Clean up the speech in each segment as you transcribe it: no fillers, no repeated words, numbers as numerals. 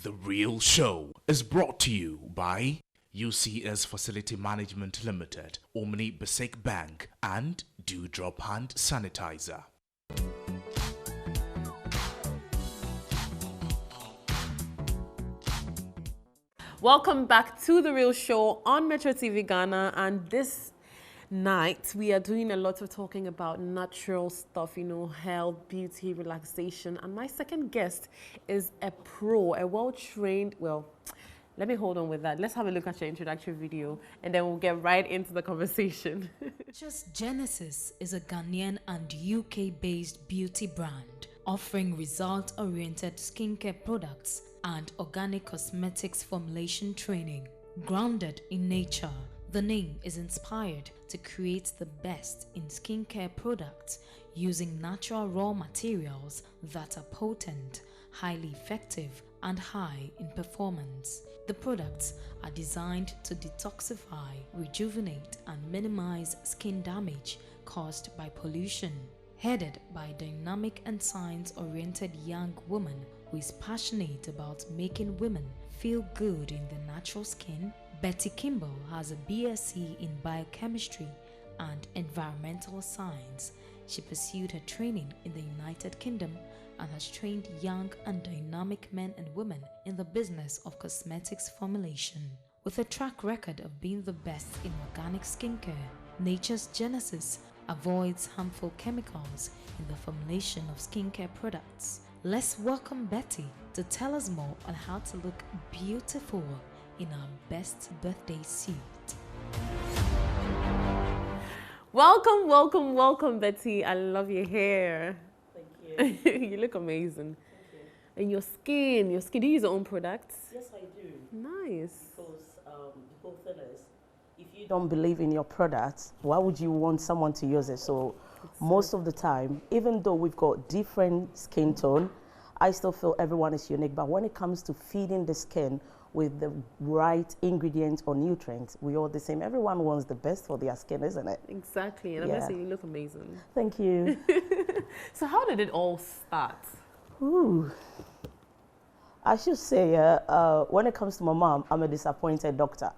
The Real Show is brought to you by UCS Facility Management Limited, Omni Basic Bank, and Dewdrop Hand Sanitizer. Welcome back to The Real Show on Metro TV Ghana, and this night we are doing a lot of talking about natural stuff, health, beauty, relaxation. And my second guest is a pro, a well-trained, let me hold on with that. Let's have a look at your introductory video and then we'll get right into the conversation. Just Genesis is a Ghanaian and UK-based beauty brand offering result-oriented skincare products and organic cosmetics formulation training. Grounded in nature, the name is inspired to create the best in skincare products using natural raw materials that are potent, highly effective, and high in performance. The products are designed to detoxify, rejuvenate, and minimize skin damage caused by pollution. Headed by a dynamic and science-oriented young woman who is passionate about making women feel good in their natural skin, Betty Kimble has a BSc in biochemistry and environmental science. She pursued her training in the United Kingdom and has trained young and dynamic men and women in the business of cosmetics formulation. With a track record of being the best in organic skincare, Nature's Genesis avoids harmful chemicals in the formulation of skincare products. Let's welcome Betty to tell us more on how to look beautiful in our best birthday suit. Welcome, welcome, welcome, Betty. I love your hair. Thank you. You look amazing. Thank you. And your skin, do you use your own products? Yes, I do. Nice. Because the whole thing is, if you don't believe in your product, why would you want someone to use it? So most of the time, even though we've got different skin tone, I still feel everyone is unique. But when it comes to feeding the skin with the right ingredients or nutrients, we're all the same. Everyone wants the best for their skin, isn't it? Exactly. And I'm gonna say you look amazing. Thank you. So how did it all start? Ooh. I should say, when it comes to my mom, I'm a disappointed doctor.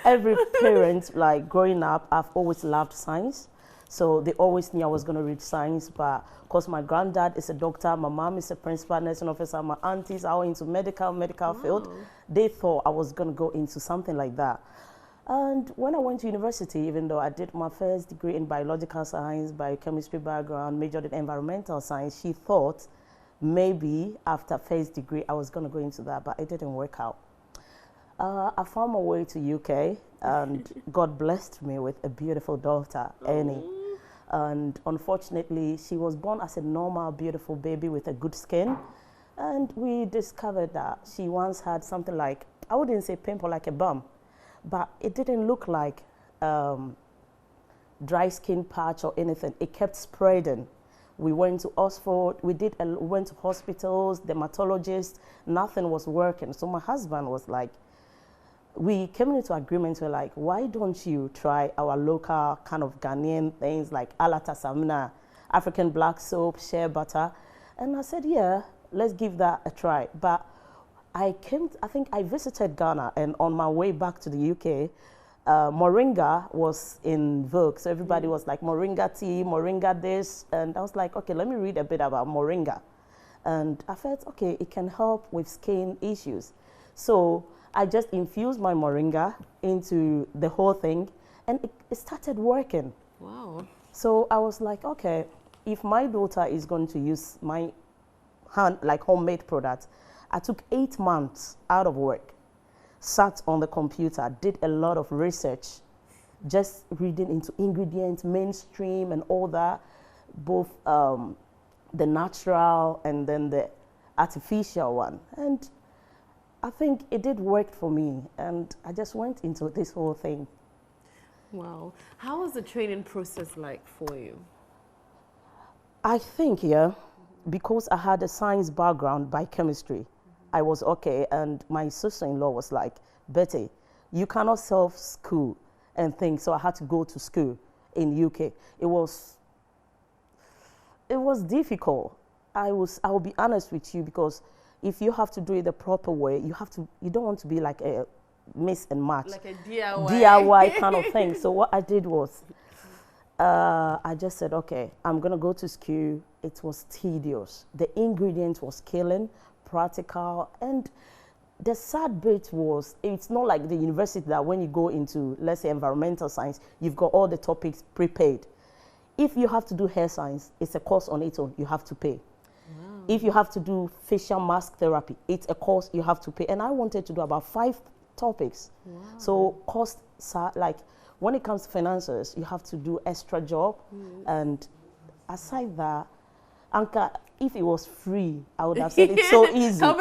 Every parent, like growing up, I've always loved science. So they always knew I was going to read science, but because my granddad is a doctor, my mom is a principal nursing officer, my aunties are all into medical field, they thought I was going to go into something like that. And when I went to university, even though I did my first degree in biological science, biochemistry background, majored in environmental science, she thought maybe after first degree I was going to go into that, but it didn't work out. I found my way to UK and God blessed me with a beautiful daughter, Annie. And unfortunately, she was born as a normal, beautiful baby with a good skin. And we discovered that she once had something like, I wouldn't say pimple like a bum, but it didn't look like dry skin patch or anything. It kept spreading. We went to Oxford, we went to hospitals, dermatologists, nothing was working. So my husband was like, we came into agreement, we're like, why don't you try our local kind of Ghanaian things like alata samina, African black soap, shea butter. And I said, yeah, let's give that a try. But I think I visited Ghana, and on my way back to the UK, moringa was in vogue. So everybody was like, moringa tea, moringa this. And I was like, okay, let me read a bit about moringa. And I felt, okay, it can help with skin issues. So I just infused my moringa into the whole thing, and it started working. Wow. So I was like, okay, if my daughter is going to use my homemade product, I took 8 months out of work, sat on the computer, did a lot of research, just reading into ingredients, mainstream and all that, both the natural and then the artificial one. And I think it did work for me, and I just went into this whole thing. Wow. How was the training process like for you? I think, because I had a science background by chemistry, I was okay, and my sister-in-law was like, Betty, you cannot self-school and things, so I had to go to school in UK. It was difficult. I will be honest with you, because if you have to do it the proper way, you don't want to be like a mix and match. Like a DIY. DIY kind of thing. So what I did was, I just said, okay, I'm going to go to school. It was tedious. The ingredient was killing, practical, and the sad bit was, it's not like the university that when you go into, let's say, environmental science, you've got all the topics prepared. If you have to do hair science, it's a course on its own, you have to pay. Wow. If you have to do facial mask therapy, it's a course you have to pay. And I wanted to do about 5 topics. Wow. So cost, like when it comes to finances, you have to do extra job. And aside that, Anka, if it was free, I would have said it's so easy. But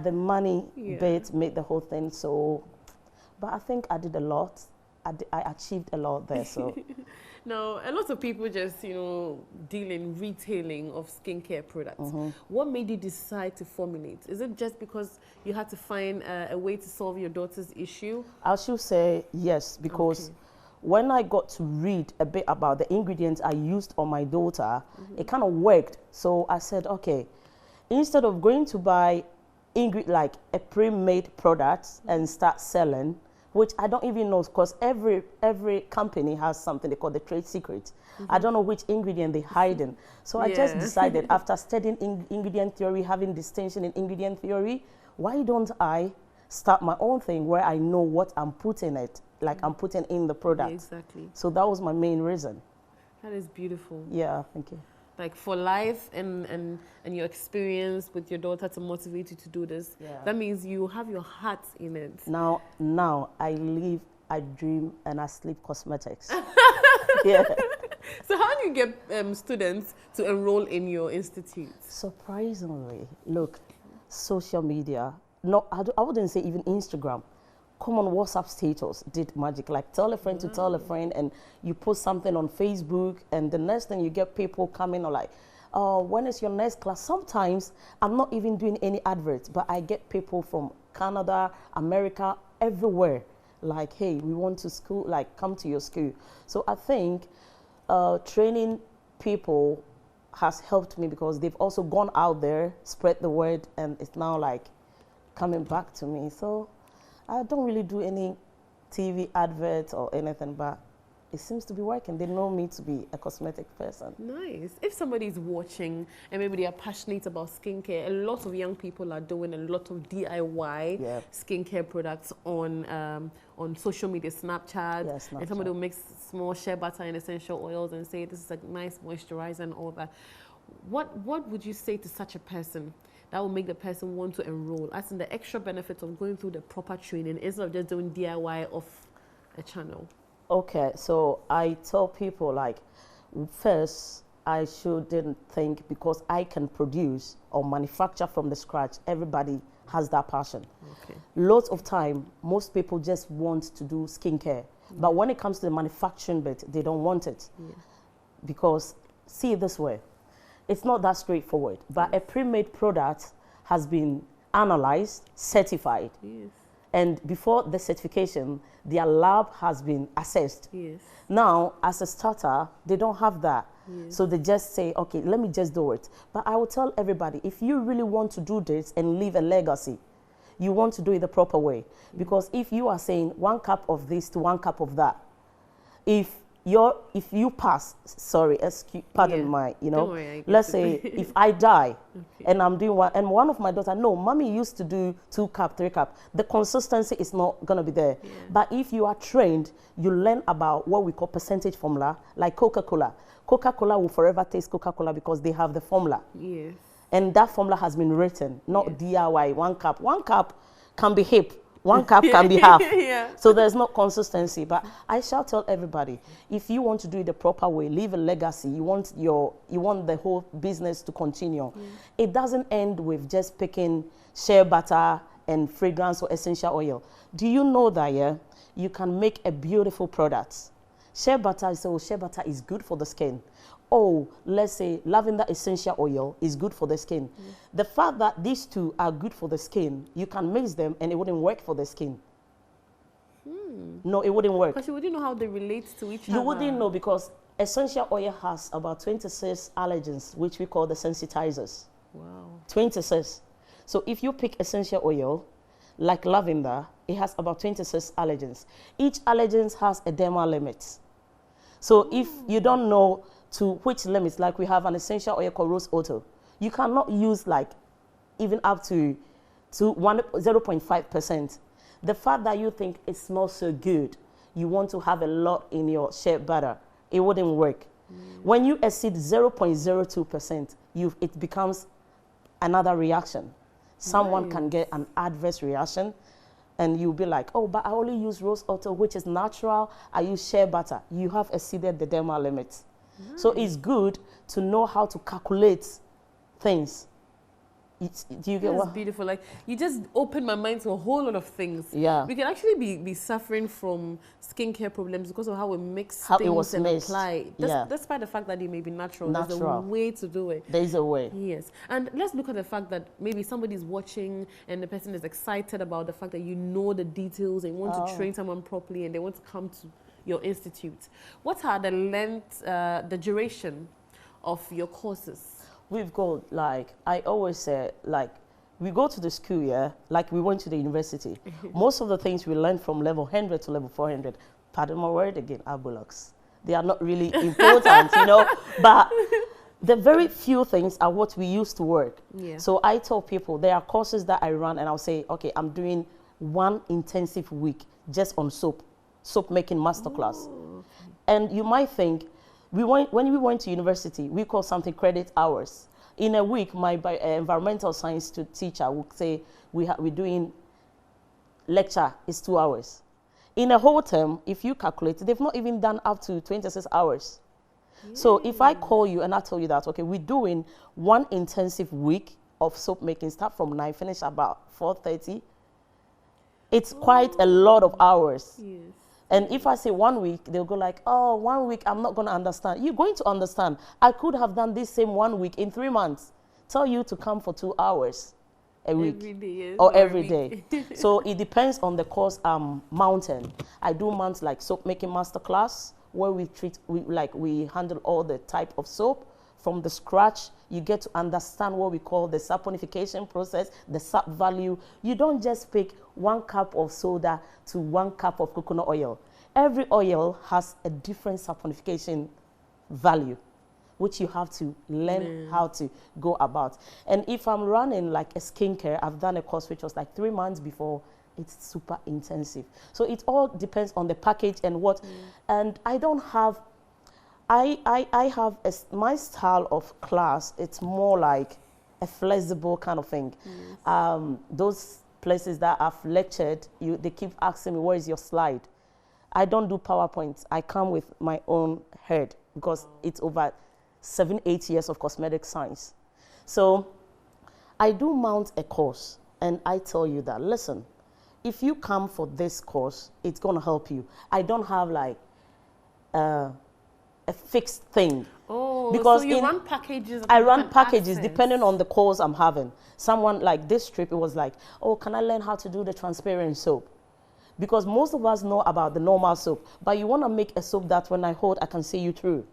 the money bit made the whole thing so. But I think I did a lot. I achieved a lot there. So. Now, a lot of people just, deal in retailing of skincare products. What made you decide to formulate? Is it just because you had to find a way to solve your daughter's issue? I should say yes, because when I got to read a bit about the ingredients I used on my daughter, it kind of worked. So I said, okay, instead of going to buy like a pre-made product and start selling, which I don't even know, because every company has something they call the trade secret. I don't know which ingredient they hide in. So I just decided, after studying ingredient theory, having distinction in ingredient theory, why don't I start my own thing where I know what I'm putting I'm putting in the product. Yeah, exactly. So that was my main reason. That is beautiful. Yeah, thank you. Like for life and your experience with your daughter to motivate you to do this, that means you have your heart in it. Now I live, I dream, and I sleep cosmetics. Yeah. So how do you get students to enroll in your institute? Surprisingly, look, social media, no, I wouldn't say even Instagram. Common WhatsApp status did magic. Like tell a friend to tell a friend, and you post something on Facebook, and the next thing you get people coming or like, oh, when is your next class? Sometimes I'm not even doing any adverts, but I get people from Canada, America, everywhere. Like, hey, we want to school, like come to your school. So I think training people has helped me because they've also gone out there, spread the word, and it's now like coming back to me. So I don't really do any TV adverts or anything, but it seems to be working. They know me to be a cosmetic person. Nice. If somebody's watching and maybe they are passionate about skincare, a lot of young people are doing a lot of DIY skincare products on social media, Snapchat. Snapchat. And somebody will mix small shea butter and essential oils and say this is a nice moisturizer and all that. What would you say to such a person that will make the person want to enroll, as in the extra benefits of going through the proper training instead of just doing DIY off a channel? Okay, so I tell people, like, first, I shouldn't think because I can produce or manufacture from the scratch, everybody has that passion. Okay. Lots of time, most people just want to do skincare. But when it comes to the manufacturing bit, they don't want it. Because, see it this way, it's not that straightforward, but a pre-made product has been analyzed, certified. And before the certification, their lab has been assessed. Now, as a starter, they don't have that. So they just say, okay, let me just do it. But I will tell everybody, if you really want to do this and leave a legacy, you want to do it the proper way. Because if you are saying 1 cup of this to 1 cup of that, if you pass, sorry, pardon my, let's say if I die and I'm doing one, and one of my daughters, no, mommy used to do 2 cup, 3 cup. The consistency is not going to be there. But if you are trained, you learn about what we call percentage formula, like Coca-Cola. Coca-Cola will forever taste Coca-Cola because they have the formula. And that formula has been written, not DIY, 1 cup. 1 cup can be hip. 1 cup can be half. So there's no consistency. But I shall tell everybody, if you want to do it the proper way, leave a legacy, you want the whole business to continue. It doesn't end with just picking shea butter and fragrance or essential oil. Do you know that you can make a beautiful product? Shea butter is good for the skin. Oh, let's say lavender essential oil is good for the skin. The fact that these two are good for the skin, you can mix them and it wouldn't work for the skin. No, it wouldn't work. Because you wouldn't know how they relate to each other. You wouldn't know because essential oil has about 26 allergens, which we call the sensitizers. Wow. 26. So if you pick essential oil, like lavender, it has about 26 allergens. Each allergen has a dermal limit. So if you don't know to which limits, like we have an essential oil called Rose Otto, you cannot use like even up to 0.5%. The fact that you think it smells so good, you want to have a lot in your shea butter, it wouldn't work. When you exceed 0.02%, it becomes another reaction. Someone can get an adverse reaction, and you'll be like, oh, but I only use Rose Otto, which is natural. I use shea butter. You have exceeded the dermal limit. So it's good to know how to calculate things. Do you get That's what? beautiful. Like, you just opened my mind to a whole lot of things. Yeah. We can actually be suffering from skincare problems because of how we mix How it things was and mixed. apply. Yeah. Despite the fact that it may be natural. There's a Natural. way to do it. There is a way. Yes. And let's look at the fact that maybe somebody's watching and the person is excited about the fact that you know the details and want to train someone properly and they want to come to your institute. What are the length, the duration of your courses? We've got, like, I always say, like, we go to the school, yeah, like we went to the university. Most of the things we learn from level 100 to level 400, pardon my word again, are bullocks. They are not really important, you know, but the very few things are what we use to work. Yeah. So I tell people there are courses that I run and I'll say, okay, I'm doing 1 intensive week just on soap making masterclass. Oh, And you might think, when we went to university, we call something credit hours. In a week, my environmental science teacher would say, we're doing lecture is 2 hours. In a whole term, if you calculate, they've not even done up to 26 hours. So if I call you and I tell you that, okay, we're doing 1 intensive week of soap making, start from 9, finish about 4:30, it's quite a lot of hours. yes. And if I say 1 week, they'll go like, oh, 1 week, I'm not going to understand. You're going to understand. I could have done this same 1 week in 3 months. Tell you to come for 2 hours a week. Every day, yes, or or a every week. day. So it depends on the course I'm mounting. I do months like soap making masterclass, where we handle all the type of soap from the scratch. You get to understand what we call the saponification process, the sap value. You don't just pick 1 cup of soda to 1 cup of coconut oil. Every oil has a different saponification value, which you have to learn how to go about. And if I'm running like a skincare, I've done a course which was like 3 months before. It's super intensive. So it all depends on the package and what. And I don't have, I have my style of class, it's more like a flexible kind of thing. Those places that I've lectured, they keep asking me, where is your slide? I don't do PowerPoints. I come with my own head because it's over 7-8 years of cosmetic science. So I do mount a course and I tell you that, listen, if you come for this course, it's going to help you. I don't have like a fixed thing. Oh, because so you run packages? that I people run can packages access. depending on the course I'm having. Someone like this trip, it was like, oh, can I learn how to do the transparent soap? Because most of us know about the normal soap, but you want to make a soap that when I hold, I can see you through.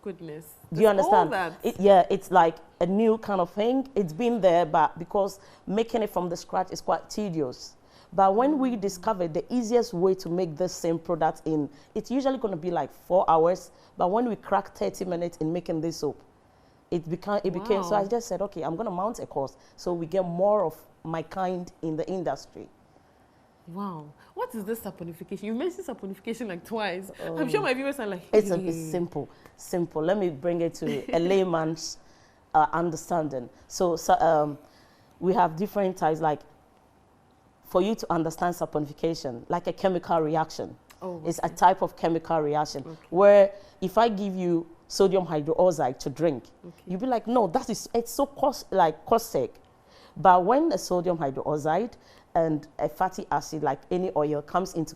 Goodness. Do you There's all understand? that. Yeah, it's like a new kind of thing. It's been there, but because making it from the scratch is quite tedious. But when we discovered the easiest way to make this same product it's usually going to be like 4 hours. But when we cracked 30 minutes in making this soap, it became, so I just said, okay, I'm going to mount a course so we get more of my kind in the industry. Wow. What is this saponification? You mentioned saponification like twice. I'm sure my viewers are like, It's simple. Let me bring it to a layman's understanding. So we have different types, like for you to understand saponification, like a chemical reaction. Oh, It's a type of chemical reaction where if I give you sodium hydroxide to drink, you'll be like, no, it's so caustic. But when a sodium hydroxide and a fatty acid, like any oil, comes into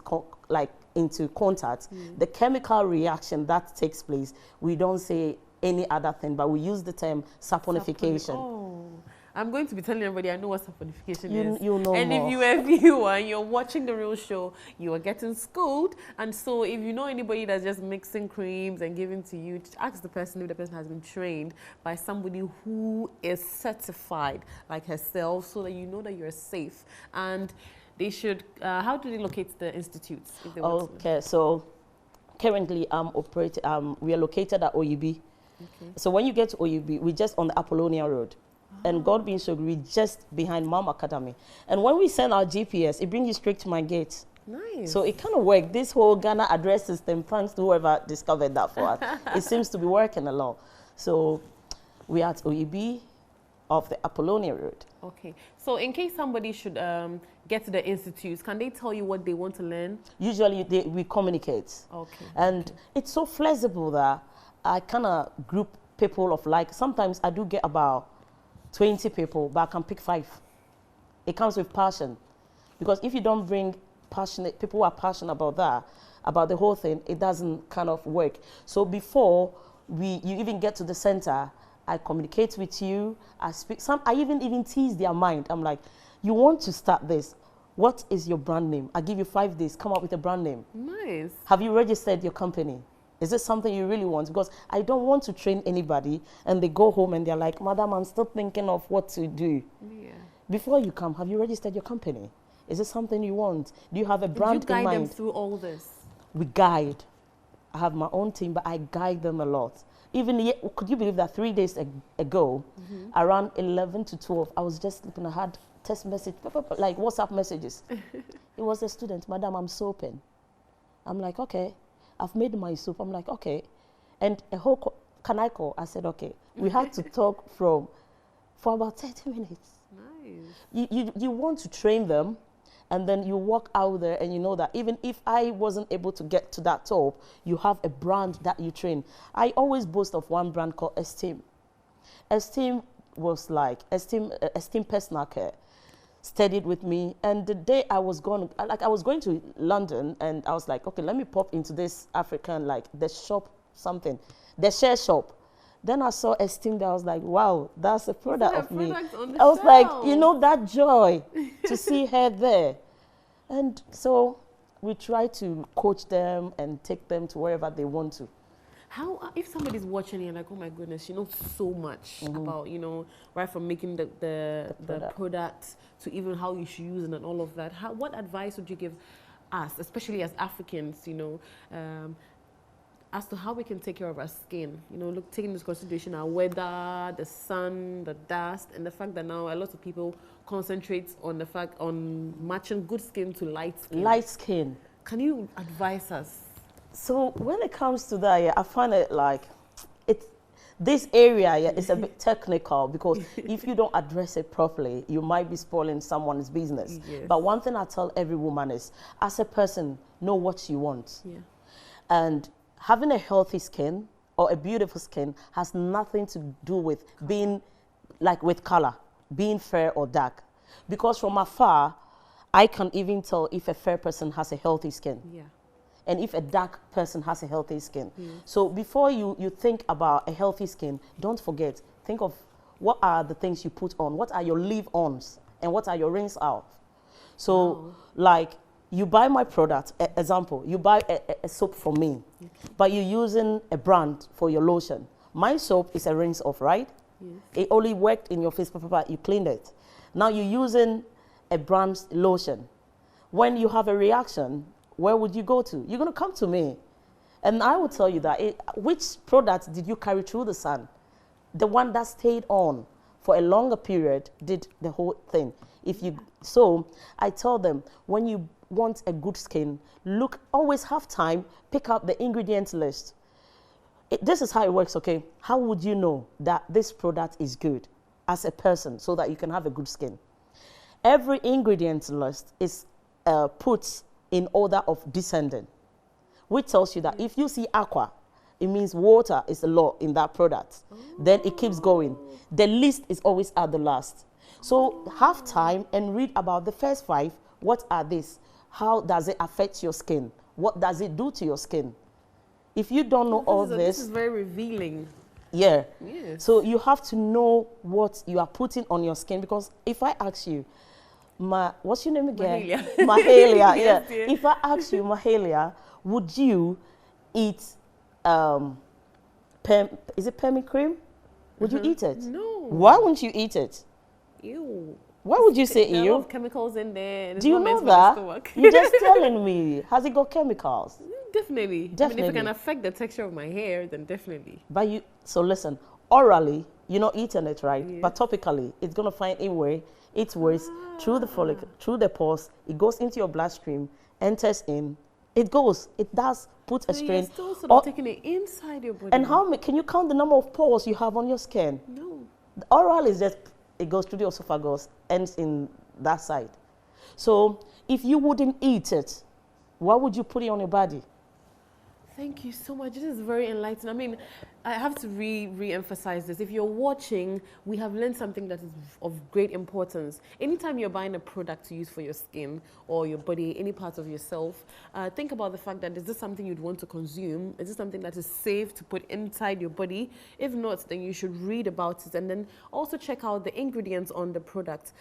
contact, the chemical reaction that takes place, we don't say any other thing, but we use the term saponification. Oh, I'm going to be telling everybody I know what saponification is. You know and more. if you're a viewer and you're watching the real show, you are getting schooled. And so if you know anybody that's just mixing creams and giving to you, ask the person if the person has been trained by somebody who is certified like herself, so that you know that you're safe. And they should, how do they locate the institutes if they want to? Okay, so currently we are located at OUB. Okay. So when you get to OUB, we're just on the Apollonia Road. And God being so good, we're just behind Mom Academy. And when we send our GPS, it brings you straight to my gate. Nice. So it kind of worked. This whole Ghana address system, thanks to whoever discovered that for us, it seems to be working along. So we're at OUB of the Apollonia Road. Okay. So in case somebody should get to the institutes, can they tell you what they want to learn? Usually we communicate. Okay. And it's so flexible that I kind of group people of like, sometimes I do get about 20 people, but I can pick 5. It comes with passion. Because if you don't bring passionate, people who are passionate about that, about the whole thing, it doesn't kind of work. So before you even get to the center, I communicate with you, I speak, I even tease their mind. I'm like, you want to start this, what is your brand name? I give you 5 days, come up with a brand name. Nice. Have you registered your company? Is this something you really want? Because I don't want to train anybody and they go home and they're like, Madam, I'm still thinking of what to do. Yeah. Before you come, have you registered your company? Is this something you want? Do you have a brand Did you in guide them mind? through all this? We guide. I have my own team, but I guide them a lot. Even, could you believe that 3 days ago, around 11 to 12, I was just sleeping. I had text message, like WhatsApp messages. It was a student, Madam, I'm soaping. I'm like, okay. I've made my soup. I'm like, okay. And a whole, can I call? I said, okay. We had to talk for about 30 minutes. Nice. You want to train them, and then you walk out there and you know that even if I wasn't able to get to that top, you have a brand that you train. I always boast of one brand called Esteem. Esteem was like, Esteem Personal Care studied with me, and the day I was going to London, and I was like, okay, let me pop into this African, like the shop, something, the share shop. Then I saw Esteem there. I was like, wow, that's a product of me. I was like, you know, that joy to see her there. And so we try to coach them and take them to wherever they want to. How, if somebody's watching you and like, oh my goodness, she knows so much about, you know, right from making the product to even how you should use it and all of that. What advice would you give us, especially as Africans, you know, as to how we can take care of our skin? You know, look, taking into consideration our weather, the sun, the dust, and the fact that now a lot of people concentrate on the fact on matching good skin to light skin. Light skin. Can you advise us? So when it comes to that, I find it like, this area is a bit technical, because if you don't address it properly, you might be spoiling someone's business. Yes. But one thing I tell every woman is, as a person, know what you want. Yeah. And having a healthy skin or a beautiful skin has nothing to do with being like with color, being fair or dark. Because from afar, I can even tell if a fair person has a healthy skin. Yeah. And if a dark person has a healthy skin. So before you think about a healthy skin, don't forget, think of what are the things you put on, what are your leave-ons, and what are your rinse out. So like, you buy my product, example, you buy a soap from me, but you're using a brand for your lotion. My soap is a rinse off, right? Yes. It only worked in your face, you cleaned it. Now you're using a brand's lotion. When you have a reaction, where would you go to? You're going to come to me. And I will tell you that, which product did you carry through the sun? The one that stayed on for a longer period did the whole thing. So I tell them, when you want a good skin, always have time, pick up the ingredient list. This is how it works, okay? How would you know that this product is good as a person so that you can have a good skin? Every ingredient list is put in order of descending, which tells you that if you see aqua, it means water is a lot in that product. Then it keeps going. The list is always at the last. So have time and read about the first 5. What are these? How does it affect your skin? What does it do to your skin? If you don't know all this... This is very revealing. Yeah. Yes. So you have to know what you are putting on your skin, because if I ask you, what's your name again? Mahalia. Mahalia, yeah. Yes, dear. If I ask you, Mahalia, would you eat, is it pemmican cream? Would you eat it? No. Why wouldn't you eat it? Ew. Why would you say There are a lot ew? of chemicals in there. And it's Do you not know meant for the that? stomach. You're just telling me. Has it got chemicals? Definitely. I mean, if Definitely. it can affect the texture of my hair, then definitely. But so listen, orally, you're not eating it, right? Yeah. But topically, it's gonna find its ways through the follicle, through the pores. It goes into your bloodstream, enters in. It does put a So you're strain. still sort of taking it inside your body. And can you count the number of pores you have on your skin? No. The oral is just, it goes through the esophagus, ends in that side. So if you wouldn't eat it, why would you put it on your body? Thank you so much. This is very enlightening. I mean, I have to re-emphasize this. If you're watching, we have learned something that is of great importance. Anytime you're buying a product to use for your skin or your body, any part of yourself, think about the fact that is this something you'd want to consume? Is this something that is safe to put inside your body? If not, then you should read about it, and then also check out the ingredients on the product.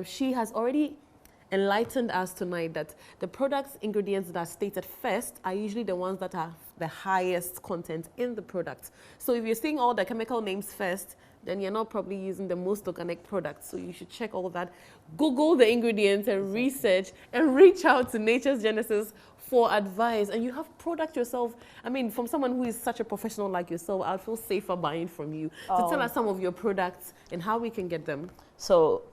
She has already enlightened us tonight that the product's ingredients that are stated first are usually the ones that have the highest content in the product. So if you're seeing all the chemical names first, then you're not probably using the most organic product. So you should check all that. Google the ingredients and research and reach out to Nature's Genesis for advice. And you have product yourself. I mean, from someone who is such a professional like yourself, I'd feel safer buying from you. So tell us some of your products and how we can get them. So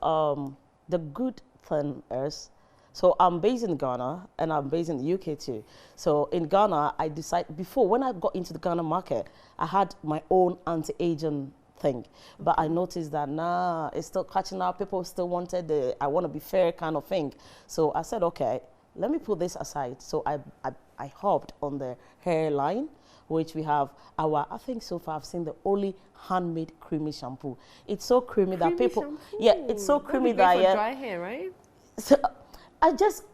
the good thing is, so I'm based in Ghana and I'm based in the UK too. So in Ghana, I decided before, when I got into the Ghana market, I had my own anti-aging thing. But I noticed that, it's still catching up. People still wanted the, I want to be fair kind of thing. So I said, okay, let me put this aside. So I hopped on the hairline, which we have I think so far I've seen the only handmade creamy shampoo. It's so creamy that people, shampoo. yeah, it's so creamy That'd be great that, for dry hair, right? So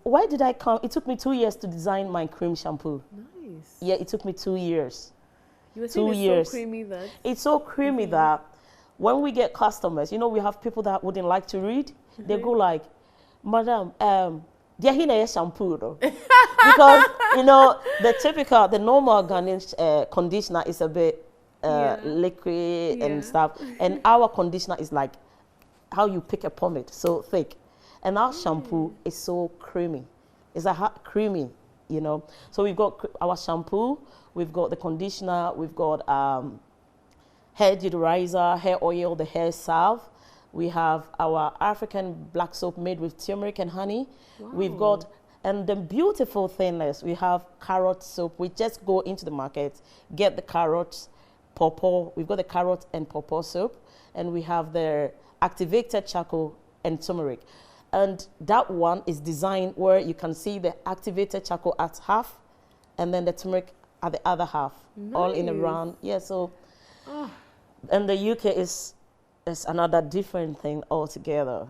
why did I come? It took me 2 years to design my cream shampoo. Nice. Yeah, it took me 2 years. You were saying 2 it's years. so creamy that... It's so creamy that when we get customers, we have people that wouldn't like to read. They go like, Madam, shampoo though. Because, the normal Ghanaian conditioner is a bit liquid and stuff. And our conditioner is like how you pick a pomade, so thick. And our shampoo is so creamy. It's creamy, So we've got our shampoo, we've got the conditioner, we've got hair deodorizer, hair oil, the hair salve. We have our African black soap made with turmeric and honey. Wow. We've got, and the beautiful thing is we have carrot soap. We just go into the market, get the carrots, pawpaw. We've got the carrot and pawpaw soap, and we have the activated charcoal and turmeric. And that one is designed where you can see the activated charcoal at half, and then the turmeric at the other half, all in a round. Yeah, so, and the UK is another different thing altogether.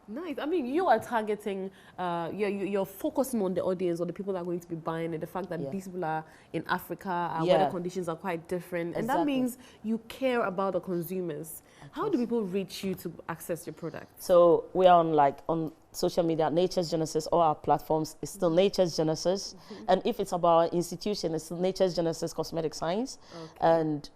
Nice. I mean, you are targeting, you're focusing on the audience or the people that are going to be buying it. The fact that these people are in Africa, our weather conditions are quite different. And that means you care about the consumers. How do people reach you to access your product? So we are on social media, Nature's Genesis, all our platforms. It's still Nature's Genesis. And if it's about our institution, it's Nature's Genesis Cosmetic Science. And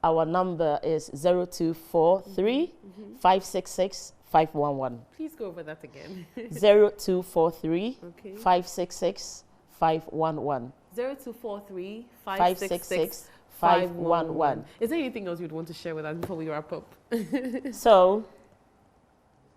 our number is 0243 566 511. Please go over that again. 0243 566 511. 0243 566 511. Is there anything else you'd want to share with us before we wrap up? So,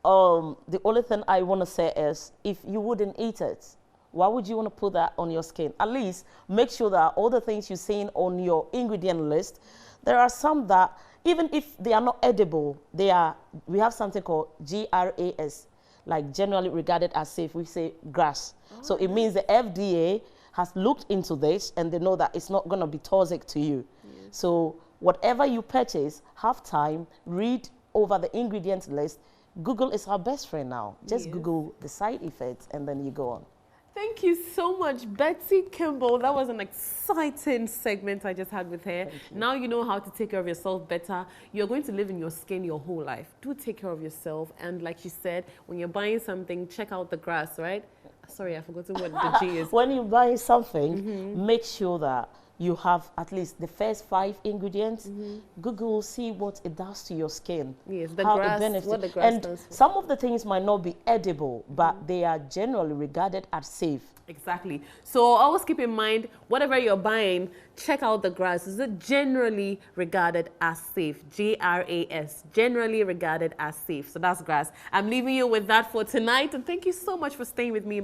the only thing I want to say is, if you wouldn't eat it, why would you want to put that on your skin? At least make sure that all the things you're seeing on your ingredient list, there are some that, even if they are not edible, we have something called GRAS, like generally regarded as safe. We say grass. So it means the FDA has looked into this and they know that it's not going to be toxic to you. So whatever you purchase, have time, read over the ingredients list. Google is our best friend now. Just Google the side effects and then you go on. Thank you so much, Betsy Kimble. That was an exciting segment I just had with her. Now you know how to take care of yourself better. You're going to live in your skin your whole life. Do take care of yourself. And like she said, when you're buying something, check out the grass, right? Sorry, I forgot what the G is. When you buy something, make sure that you have at least the first 5 ingredients. Google, see what it does to your skin. Yes, the how grass, it benefits. what the grass and does for. some of the things might not be edible, but they are generally regarded as safe. Exactly. So always keep in mind, whatever you're buying, check out the grass. Is it generally regarded as safe? GRAS, generally regarded as safe. So that's grass. I'm leaving you with that for tonight. And thank you so much for staying with me.